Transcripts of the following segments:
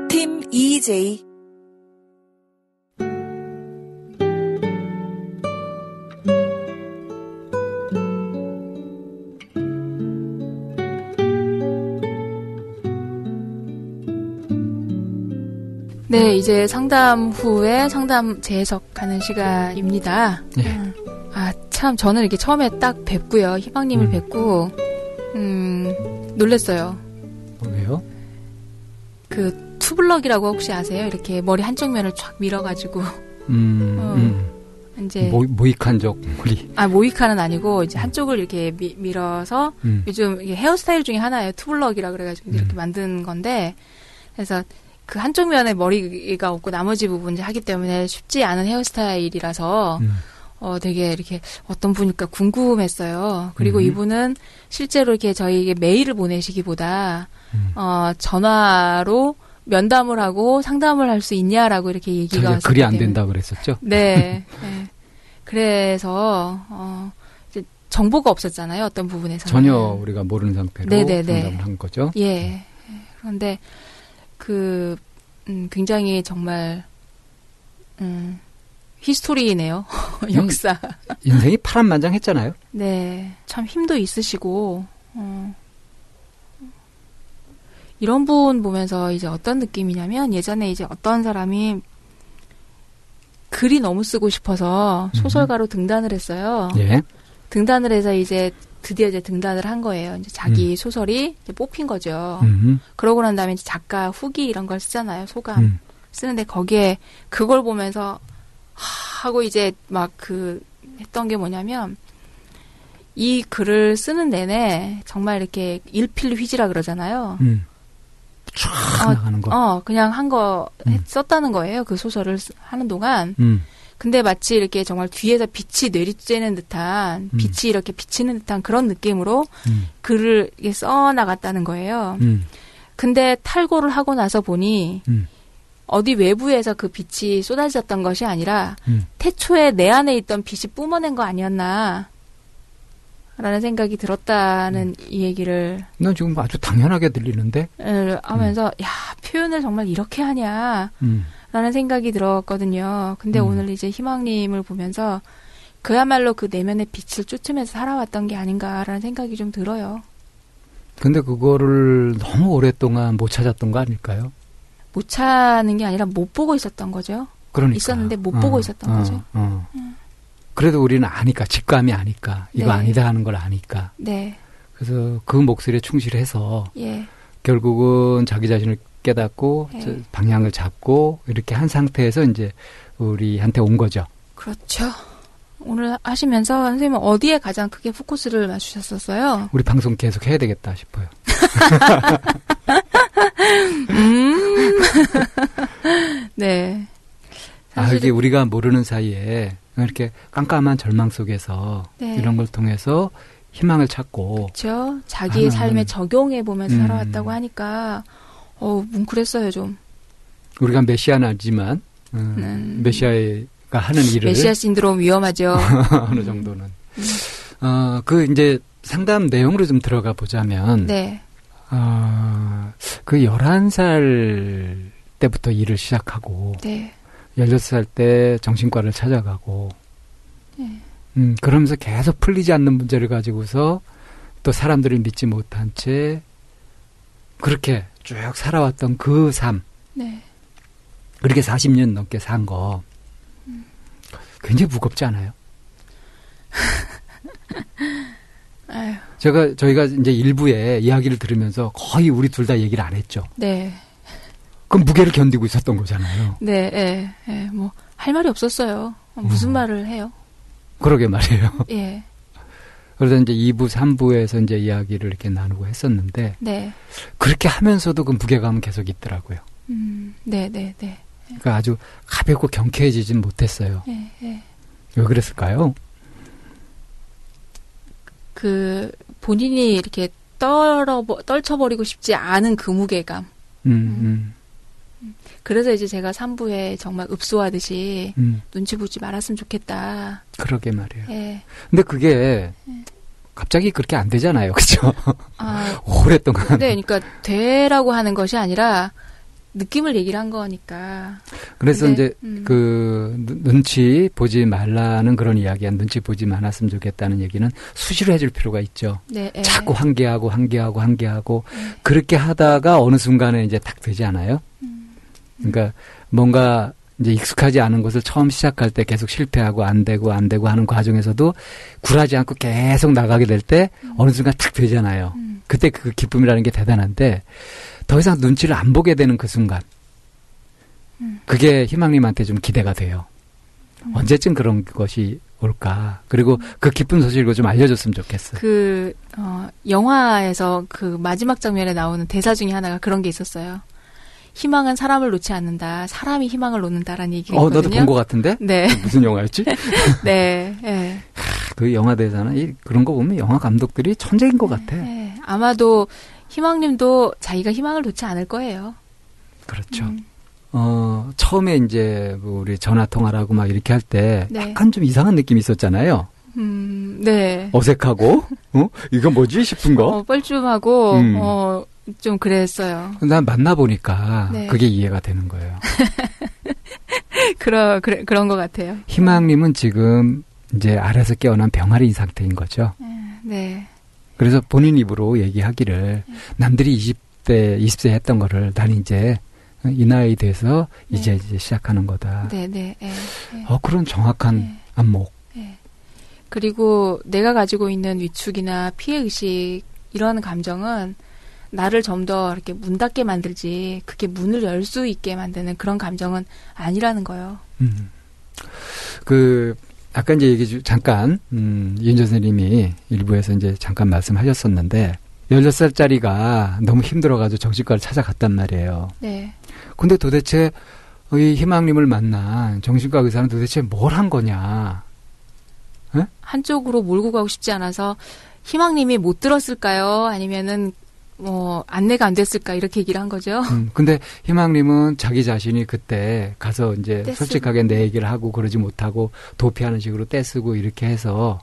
팀 EJ 네, 이제 상담 후에 상담 재해석하는 시간입니다. 예. 참, 저는 이렇게 처음에 딱 뵙고요. 희망님을 뵙고, 놀랬어요. 왜요? 그, 투블럭이라고 혹시 아세요? 이렇게 머리 한쪽 면을 쫙 밀어가지고. 이제. 모이칸족 머리. 모이칸은 아니고, 이제 한쪽을 이렇게 밀어서, 요즘 이게 헤어스타일 중에 하나예요. 투블럭이라 그래가지고 이렇게 만든 건데, 그래서 그 한쪽 면에 머리가 없고 나머지 부분 이제 하기 때문에 쉽지 않은 헤어스타일이라서, 되게 이렇게 어떤 분일까 궁금했어요. 그리고 이분은 실제로 이렇게 저희에게 메일을 보내시기보다, 전화로 면담을 하고 상담을 할 수 있냐라고 이렇게 얘기가 왔어요. 글이 안 된다 그랬었죠? 네. 네. 그래서, 이제 정보가 없었잖아요. 어떤 부분에서. 전혀 우리가 모르는 상태로 네네네. 상담을 한 거죠? 예. 그런데, 굉장히 정말, 히스토리네요. 역사. 인생이 파란만장했잖아요. 네. 참 힘도 있으시고, 이런 분 보면서 이제 어떤 느낌이냐면, 예전에 이제 어떤 사람이 글이 너무 쓰고 싶어서 소설가로 등단을 했어요. 예. 등단을 해서 이제 드디어 이제 등단을 한 거예요. 이제 자기 소설이 이제 뽑힌 거죠. 그러고 난 다음에 이제 작가 후기 이런 걸 쓰잖아요. 소감. 쓰는데 거기에 그걸 보면서 하고 이제 막 했던 게 뭐냐면 이 글을 쓰는 내내 정말 이렇게 일필휘지라 그러잖아요. 쫙 나가는 거. 그냥 한 거 썼다는 거예요. 그 소설을 하는 동안. 근데 마치 이렇게 정말 뒤에서 빛이 내리쬐는 듯한, 빛이 이렇게 비치는 듯한 그런 느낌으로 글을 이렇게 써 나갔다는 거예요. 근데 탈고를 하고 나서 보니 어디 외부에서 그 빛이 쏟아졌던 것이 아니라 태초에 내 안에 있던 빛이 뿜어낸 거 아니었나 라는 생각이 들었다는 이 얘기를 난 지금 아주 당연하게 들리는데 하면서 야 표현을 정말 이렇게 하냐 라는 생각이 들었거든요. 근데 오늘 이제 희망님을 보면서 그야말로 그 내면의 빛을 쫓으면서 살아왔던 게 아닌가라는 생각이 좀 들어요. 근데 그거를 너무 오랫동안 못 찾았던 거 아닐까요? 못 찾는 게 아니라 못 보고 있었던 거죠. 그러니까. 있었는데 못 보고 있었던 거죠. 그래도 우리는 아니까, 직감이 아니까, 이거 네. 아니다 하는 걸 아니까. 네. 그래서 그 목소리에 충실해서 예. 결국은 자기 자신을 깨닫고 예. 방향을 잡고 이렇게 한 상태에서 이제 우리한테 온 거죠. 그렇죠. 오늘 하시면서 선생님은 어디에 가장 크게 포커스를 맞추셨었어요? 우리 방송 계속 해야 되겠다 싶어요. 네. 이게 우리가 모르는 사이에 이렇게 깜깜한 절망 속에서 네. 이런 걸 통해서 희망을 찾고. 그렇죠. 자기의 삶에 적용해 보면서 살아왔다고 하니까 뭉클했어요 좀. 우리가 메시아는 알지만 메시아가 하는 일을 메시아 신드롬 위험하죠. 어느 정도는. 이제 상담 내용으로 좀 들어가 보자면. 네. 그 11살 때부터 일을 시작하고. 네. 16살 때 정신과를 찾아가고. 네. 그러면서 계속 풀리지 않는 문제를 가지고서 또 사람들을 믿지 못한 채 그렇게 쭉 살아왔던 그 삶. 네. 그렇게 40년 넘게 산 거. 굉장히 무겁지 않아요? 아유. 저희가 이제 일부에 이야기를 들으면서 거의 우리 둘 다 얘기를 안 했죠. 네. 그럼 무게를 견디고 있었던 거잖아요. 네, 할 말이 없었어요. 무슨 말을 해요? 그러게 말이에요. 예. 그래서 이제 2부, 3부에서 이제 이야기를 이렇게 나누고 했었는데. 네. 그렇게 하면서도 그 무게감은 계속 있더라고요. 네. 그러니까 아주 가볍고 경쾌해지진 못했어요. 예. 왜 그랬을까요? 본인이 이렇게 떨쳐버리고 싶지 않은 그 무게감. 그래서 이제 제가 3부에 정말 읍소하듯이 눈치 보지 말았으면 좋겠다. 그러게 말이에요. 예. 근데 그게 갑자기 그렇게 안 되잖아요. 그렇죠? 오랫동안. 네, 그러니까 되라고 하는 것이 아니라 느낌을 얘기를 한 거니까. 그래서 이제 그 눈치 보지 말라는 그런 이야기야. 눈치 보지 말았으면 좋겠다는 얘기는 수시로 해줄 필요가 있죠. 네, 자꾸 환기하고 그렇게 하다가 어느 순간에 이제 딱 되지 않아요? 그러니까 뭔가 이제 익숙하지 않은 것을 처음 시작할 때 계속 실패하고 안 되고 하는 과정에서도 굴하지 않고 계속 나가게 될 때 어느 순간 탁 되잖아요. 그때 그 기쁨이라는 게 대단한데 더 이상 눈치를 안 보게 되는 그 순간 그게 희망님한테 좀 기대가 돼요. 언제쯤 그런 것이 올까? 그리고 그 기쁜 소식을 좀 알려줬으면 좋겠어요. 영화에서 그 마지막 장면에 나오는 대사 중에 하나가 그런 게 있었어요. 희망은 사람을 놓지 않는다. 사람이 희망을 놓는다라는 얘기가 있거든요. 너도 본 것 같은데? 네. 무슨 영화였지? 네. 네. 그 영화 대사는 그런 거 보면 영화 감독들이 천재인 것 같아. 네. 아마도 희망님도 자기가 희망을 놓지 않을 거예요. 그렇죠. 처음에 이제 우리 전화 통화라고 막 이렇게 할 때 약간 좀 이상한 느낌이 있었잖아요. 네. 어색하고, 이거 뭐지 싶은 거. 뻘쭘하고, 좀 그랬어요. 난 만나보니까 그게 이해가 되는 거예요. 그런 것 같아요. 희망님은 지금 이제 알아서 깨어난 병아리인 상태인 거죠. 네. 그래서 본인 입으로 얘기하기를 남들이 20세 했던 거를 난 이제 이 나이 돼서 이제 시작하는 거다. 네. 그런 정확한 안목. 그리고 내가 가지고 있는 위축이나 피해의식 이런 감정은 나를 좀 더 이렇게 문 닫게 만들지 그게 문을 열 수 있게 만드는 그런 감정은 아니라는 거예요. 아까 이제 잠깐, 이은주 선생님이 일부에서 이제 잠깐 말씀하셨었는데, 16살짜리가 너무 힘들어가지고 정신과를 찾아갔단 말이에요. 네. 근데 도대체 이 희망님을 만난 정신과 의사는 도대체 뭘 한 거냐? 에? 한쪽으로 몰고 가고 싶지 않아서 희망님이 못 들었을까요? 아니면은 안내가 안 됐을까 이렇게 얘기를 한 거죠. 근데 희망님은 자기 자신이 그때 가서 이제 떼쓰고. 솔직하게 내 얘기를 하고 그러지 못하고 도피하는 식으로 떼쓰고 이렇게 해서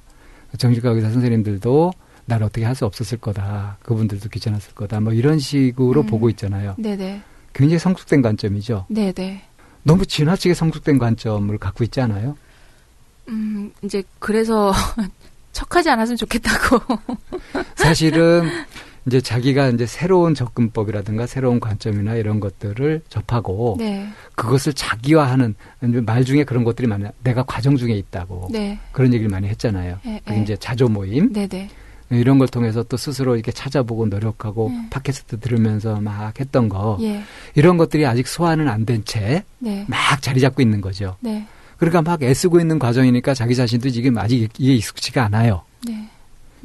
정신과 의사 선생님들도 나를 어떻게 할 수 없었을 거다. 그분들도 귀찮았을 거다. 뭐 이런 식으로 보고 있잖아요. 네네. 굉장히 성숙된 관점이죠. 네네. 너무 지나치게 성숙된 관점을 갖고 있지 않아요? 이제 그래서 척하지 않았으면 좋겠다고. 사실은 이제 자기가 이제 새로운 접근법이라든가 새로운 관점이나 이런 것들을 접하고 그것을 자기화하는 말 중에 그런 것들이 많아요. 내가 과정 중에 있다고 그런 얘기를 많이 했잖아요. 그게 이제 자조 모임 이런 걸 통해서 또 스스로 이렇게 찾아보고 노력하고 팟캐스트 들으면서 막 했던 거 이런 것들이 아직 소화는 안 된 채 막 자리 잡고 있는 거죠. 그러니까 막 애쓰고 있는 과정이니까 자기 자신도 지금 아직 이게 익숙치가 않아요.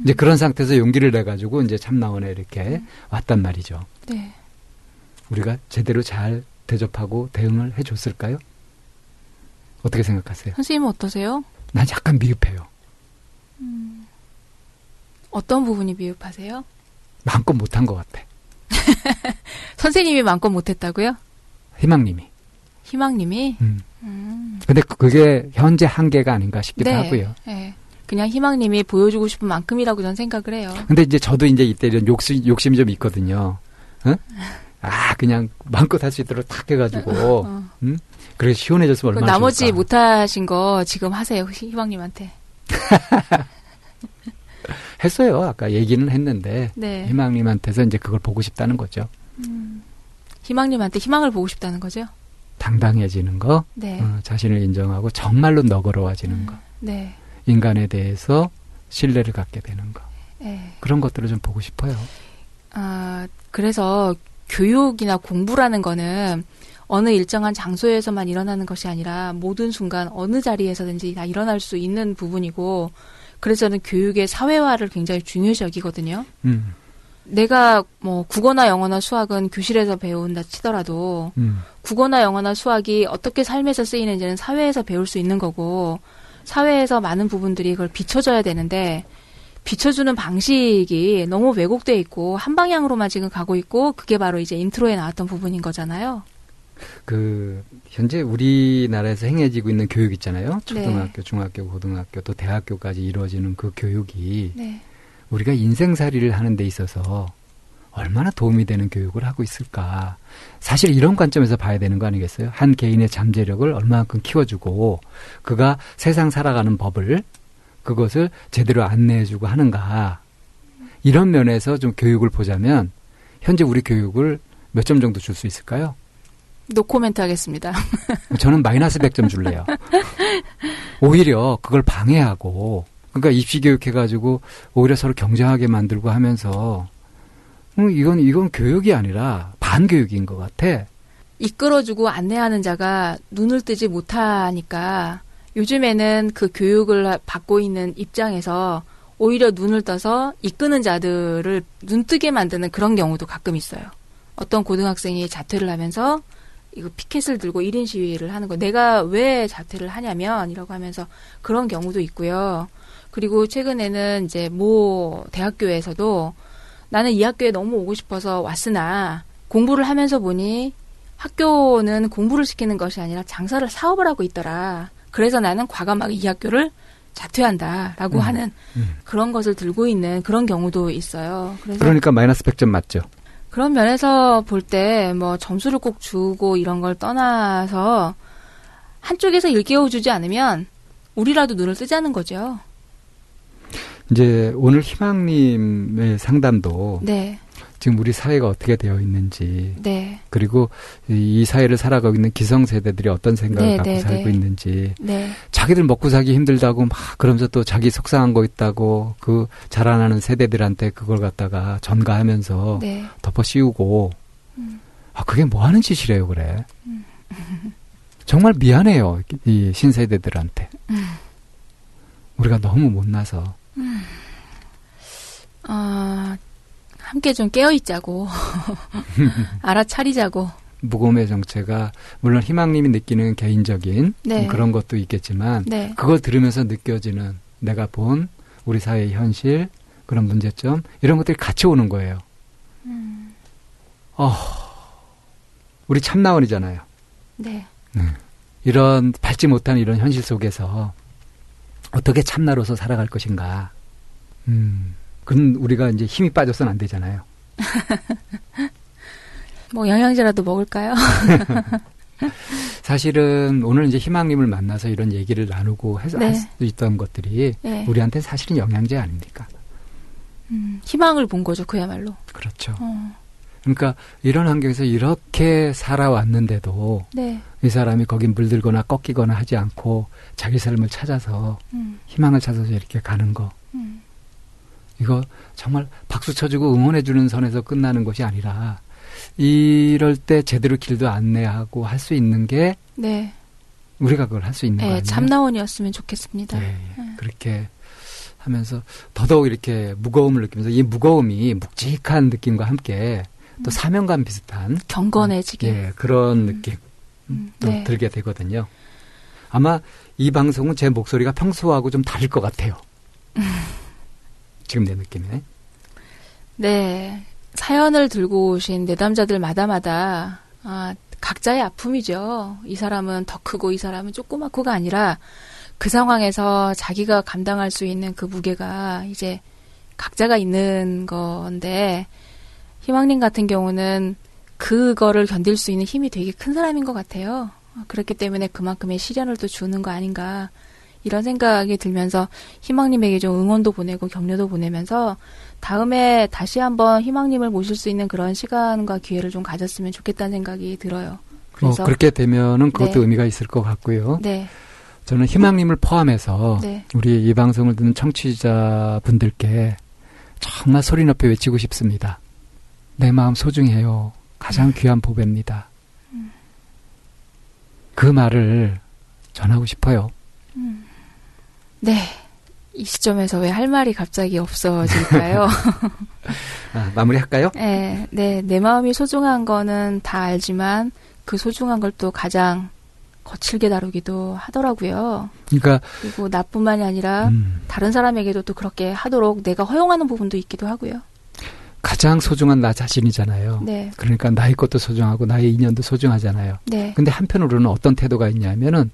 이제 그런 상태에서 용기를 내가지고 이제 참나원에 이렇게 왔단 말이죠. 우리가 제대로 잘 대접하고 대응을 해줬을까요? 어떻게 생각하세요? 선생님은 어떠세요? 난 약간 미흡해요. 어떤 부분이 미흡하세요? 마음껏 못한 것 같아. 선생님이 마음껏 못했다고요? 희망님이. 희망님이? 근데 그게 현재 한계가 아닌가 싶기도 하고요. 네. 그냥 희망님이 보여주고 싶은 만큼이라고 저는 생각을 해요. 근데 이제 저도 이제 이때 이런 욕심이 좀 있거든요. 응? 그냥 마음껏 할 수 있도록 탁 해가지고, 응? 그렇게 시원해졌으면 얼마나 나머지 좋을까. 못하신 거 지금 하세요, 희망님한테. 했어요. 아까 얘기는 했는데, 희망님한테서 이제 그걸 보고 싶다는 거죠. 희망님한테 희망을 보고 싶다는 거죠? 당당해지는 거, 자신을 인정하고 정말로 너그러워지는 거. 인간에 대해서 신뢰를 갖게 되는 거. 그런 것들을 좀 보고 싶어요. 그래서 교육이나 공부라는 거는 어느 일정한 장소에서만 일어나는 것이 아니라 모든 순간 어느 자리에서든지 다 일어날 수 있는 부분이고 그래서 저는 교육의 사회화를 굉장히 중요시 여기거든요. 내가 국어나 영어나 수학은 교실에서 배운다 치더라도 국어나 영어나 수학이 어떻게 삶에서 쓰이는지는 사회에서 배울 수 있는 거고 사회에서 많은 부분들이 그걸 비춰줘야 되는데 비춰주는 방식이 너무 왜곡돼 있고 한 방향으로만 지금 가고 있고 그게 바로 이제 인트로에 나왔던 부분인 거잖아요. 현재 우리나라에서 행해지고 있는 교육 있잖아요. 초등학교, 중학교, 고등학교 또 대학교까지 이루어지는 그 교육이 우리가 인생살이를 하는 데 있어서 얼마나 도움이 되는 교육을 하고 있을까. 사실 이런 관점에서 봐야 되는 거 아니겠어요? 한 개인의 잠재력을 얼마만큼 키워주고 그가 세상 살아가는 법을 그것을 제대로 안내해주고 하는가. 이런 면에서 좀 교육을 보자면 현재 우리 교육을 몇 점 정도 줄 수 있을까요? 노코멘트 하겠습니다. 저는 마이너스 100점 줄래요. 오히려 그걸 방해하고 그러니까 입시교육 해가지고 오히려 서로 경쟁하게 만들고 하면서 이건 교육이 아니라 반교육인 것 같아. 이끌어주고 안내하는 자가 눈을 뜨지 못하니까 요즘에는 그 교육을 받고 있는 입장에서 오히려 눈을 떠서 이끄는 자들을 눈뜨게 만드는 그런 경우도 가끔 있어요. 어떤 고등학생이 자퇴를 하면서 이거 피켓을 들고 1인 시위를 하는 거. 내가 왜 자퇴를 하냐면 이라고 하면서 그런 경우도 있고요. 그리고 최근에는 이제 모 대학교에서도 나는 이 학교에 너무 오고 싶어서 왔으나 공부를 하면서 보니 학교는 공부를 시키는 것이 아니라 장사를 사업을 하고 있더라. 그래서 나는 과감하게 이 학교를 자퇴한다라고 하는 그런 것을 들고 있는 그런 경우도 있어요. 그러니까 마이너스 100점 맞죠? 그런 면에서 볼 때 뭐 점수를 꼭 주고 이런 걸 떠나서 한쪽에서 일깨워주지 않으면 우리라도 눈을 뜨자는 거죠. 이제 오늘 희망님의 상담도 네. 지금 우리 사회가 어떻게 되어 있는지 네. 그리고 이 사회를 살아가고 있는 기성세대들이 어떤 생각을 갖고 살고 있는지 자기들 먹고 살기 힘들다고 막 그러면서 또 자기 속상한 거 있다고 그 자라나는 세대들한테 그걸 갖다가 전가하면서 덮어 씌우고 그게 뭐 하는 짓이래요 그래. 정말 미안해요 이 신세대들한테. 우리가 너무 못나서 함께 좀 깨어있자고 알아차리자고. 무거움의 정체가 물론 희망님이 느끼는 개인적인 그런 것도 있겠지만 그걸 들으면서 느껴지는 내가 본 우리 사회의 현실 그런 문제점 이런 것들이 같이 오는 거예요. 우리 참나원이잖아요. 네. 이런 밟지 못한 이런 현실 속에서 어떻게 참나로서 살아갈 것인가. 그건 우리가 이제 힘이 빠져서는 안 되잖아요. 뭐 영양제라도 먹을까요? 사실은 오늘 이제 희망님을 만나서 이런 얘기를 나누고 할 수 있던 것들이 우리한테 사실은 영양제 아닙니까? 희망을 본 거죠, 그야말로. 그렇죠. 그러니까 이런 환경에서 이렇게 살아왔는데도 이 사람이 거기 물들거나 꺾이거나 하지 않고 자기 삶을 찾아서 희망을 찾아서 이렇게 가는 거. 이거 정말 박수 쳐주고 응원해주는 선에서 끝나는 것이 아니라 이럴 때 제대로 길도 안내하고 할 수 있는 게 우리가 그걸 할 수 있는 거 아니에요? 참나원이었으면 좋겠습니다. 그렇게 하면서 더더욱 이렇게 무거움을 느끼면서 이 무거움이 묵직한 느낌과 함께 또 사명감 비슷한 경건해지게 그런 느낌 또 들게 되거든요. 아마 이 방송은 제 목소리가 평소하고 좀 다를 것 같아요. 지금 내 느낌이네. 네. 사연을 들고 오신 내담자들마다마다 각자의 아픔이죠. 이 사람은 더 크고 이 사람은 조그맣고가 아니라 그 상황에서 자기가 감당할 수 있는 그 무게가 이제 각자가 있는 건데 희망님 같은 경우는 그거를 견딜 수 있는 힘이 되게 큰 사람인 것 같아요. 그렇기 때문에 그만큼의 시련을 또 주는 거 아닌가 이런 생각이 들면서 희망님에게 좀 응원도 보내고 격려도 보내면서 다음에 다시 한번 희망님을 모실 수 있는 그런 시간과 기회를 좀 가졌으면 좋겠다는 생각이 들어요. 그래서 그렇게 되면은 그것도 의미가 있을 것 같고요. 저는 희망님을 포함해서 우리 이 방송을 듣는 청취자분들께 정말 소리 높여 외치고 싶습니다. 내 마음 소중해요. 가장 귀한 보배입니다. 그 말을 전하고 싶어요. 네. 이 시점에서 왜 할 말이 갑자기 없어질까요? 마무리할까요? 네. 내 마음이 소중한 거는 다 알지만 그 소중한 걸 또 가장 거칠게 다루기도 하더라고요. 그러니까 그리고 나뿐만이 아니라 다른 사람에게도 또 그렇게 하도록 내가 허용하는 부분도 있기도 하고요. 가장 소중한 나 자신이잖아요. 그러니까 나의 것도 소중하고 나의 인연도 소중하잖아요. 근데 한편으로는 어떤 태도가 있냐면은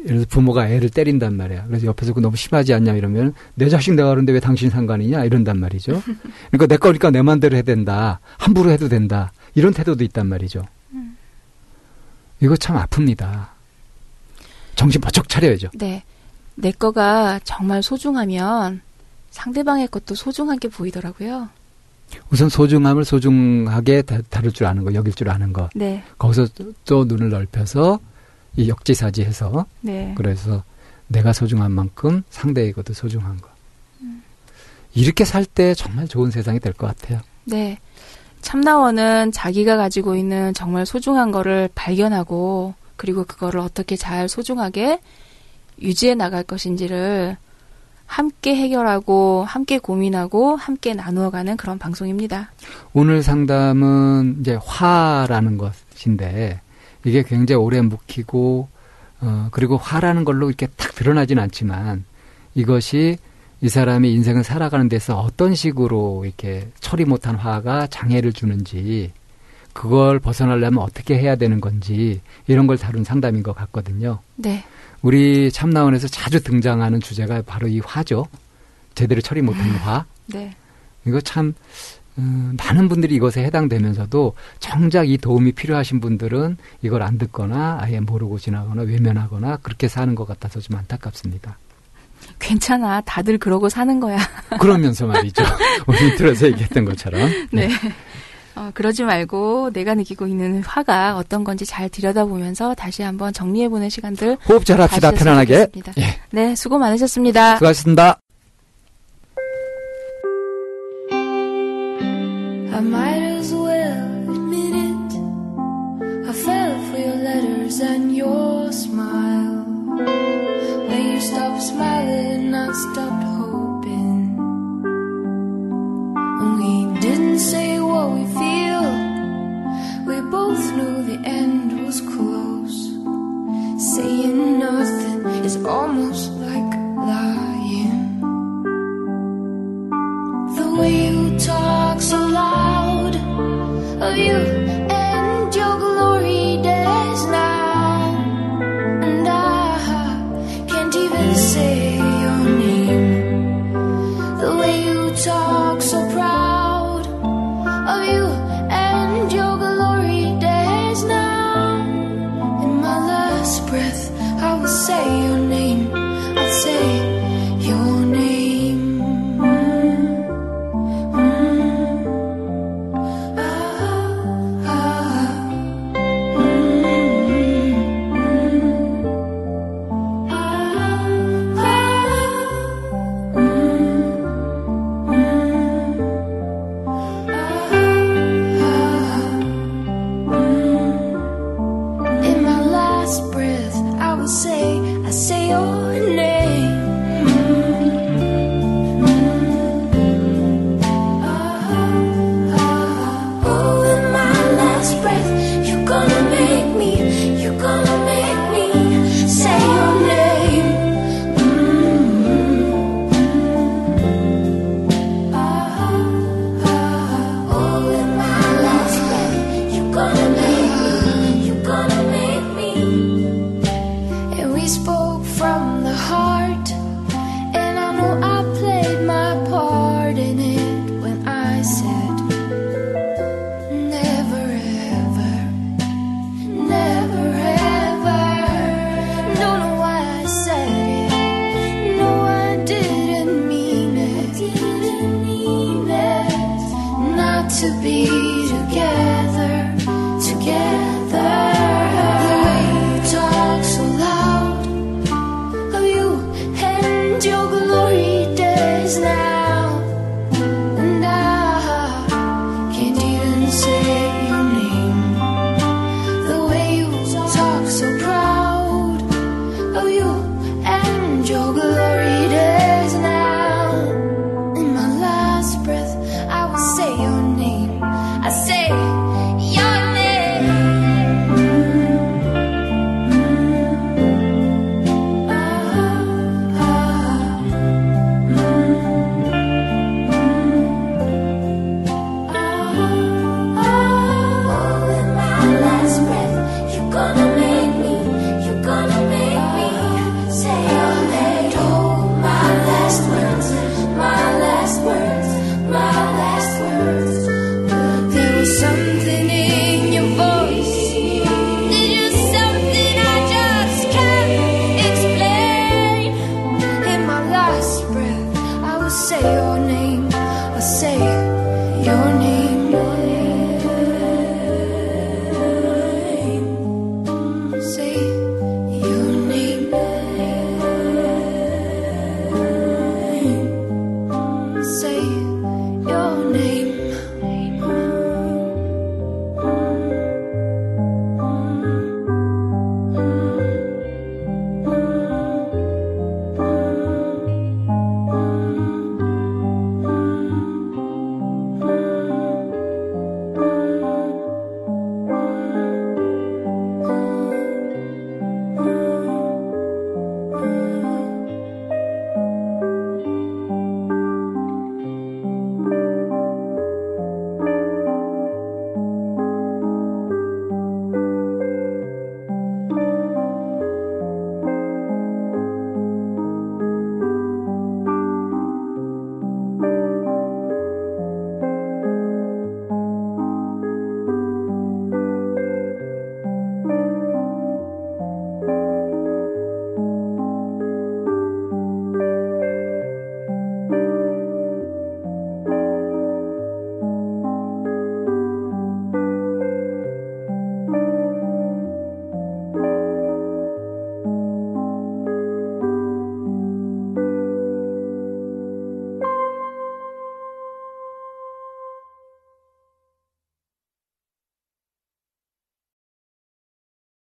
예를 들어 부모가 애를 때린단 말이야. 그래서 옆에서 너무 심하지 않냐 이러면 내 자식 내가 그러는데 왜 당신 상관이냐 이런단 말이죠. 그러니까 내 거니까 내 마음대로 해야 된다. 함부로 해도 된다. 이런 태도도 있단 말이죠. 이거 참 아픕니다. 정신 바짝 차려야죠. 네. 내 거가 정말 소중하면 상대방의 것도 소중하게 보이더라고요. 우선 소중함을 소중하게 다룰 줄 아는 거, 여길 줄 아는 거. 네. 거기서 또 눈을 넓혀서 이 역지사지해서 네. 그래서 내가 소중한 만큼 상대의 것도 소중한 거. 이렇게 살 때 정말 좋은 세상이 될 것 같아요. 네. 참나원은 자기가 가지고 있는 정말 소중한 거를 발견하고 그리고 그거를 어떻게 잘 소중하게 유지해 나갈 것인지를 함께 해결하고 함께 고민하고 함께 나누어가는 그런 방송입니다. 오늘 상담은 이제 화라는 것인데 이게 굉장히 오래 묵히고 그리고 화라는 걸로 이렇게 탁 드러나진 않지만 이것이 이 사람이 인생을 살아가는 데서 어떤 식으로 이렇게 처리 못한 화가 장애를 주는지 그걸 벗어나려면 어떻게 해야 되는 건지 이런 걸 다룬 상담인 것 같거든요. 네. 우리 참나원에서 자주 등장하는 주제가 바로 이 화죠. 제대로 처리 못한 화. 네. 이거 참 많은 분들이 이것에 해당되면서도 정작 이 도움이 필요하신 분들은 이걸 안 듣거나 아예 모르고 지나거나 외면하거나 그렇게 사는 것 같아서 좀 안타깝습니다. 괜찮아. 다들 그러고 사는 거야. 그러면서 말이죠. 오늘 들어서 얘기했던 것처럼. 네. 그러지 말고 내가 느끼고 있는 화가 어떤 건지 잘 들여다보면서 다시 한번 정리해보는 시간들. 호흡 잘 합시다. 편안하게. 예. 네. 수고 많으셨습니다. 수고하셨습니다. I might as well admit it. I fell for your letters and your smile. When you stopped smiling, I stopped hoping. And we didn't say what we feel. We both knew the end was close. Saying nothing is almost like lying. The way you talk so loud of you and your glory days now, and I can't even say your name. The way you talk so proud of you and your glory days now. In my last breath I will say your name. I'll say your name. I will say your name. I say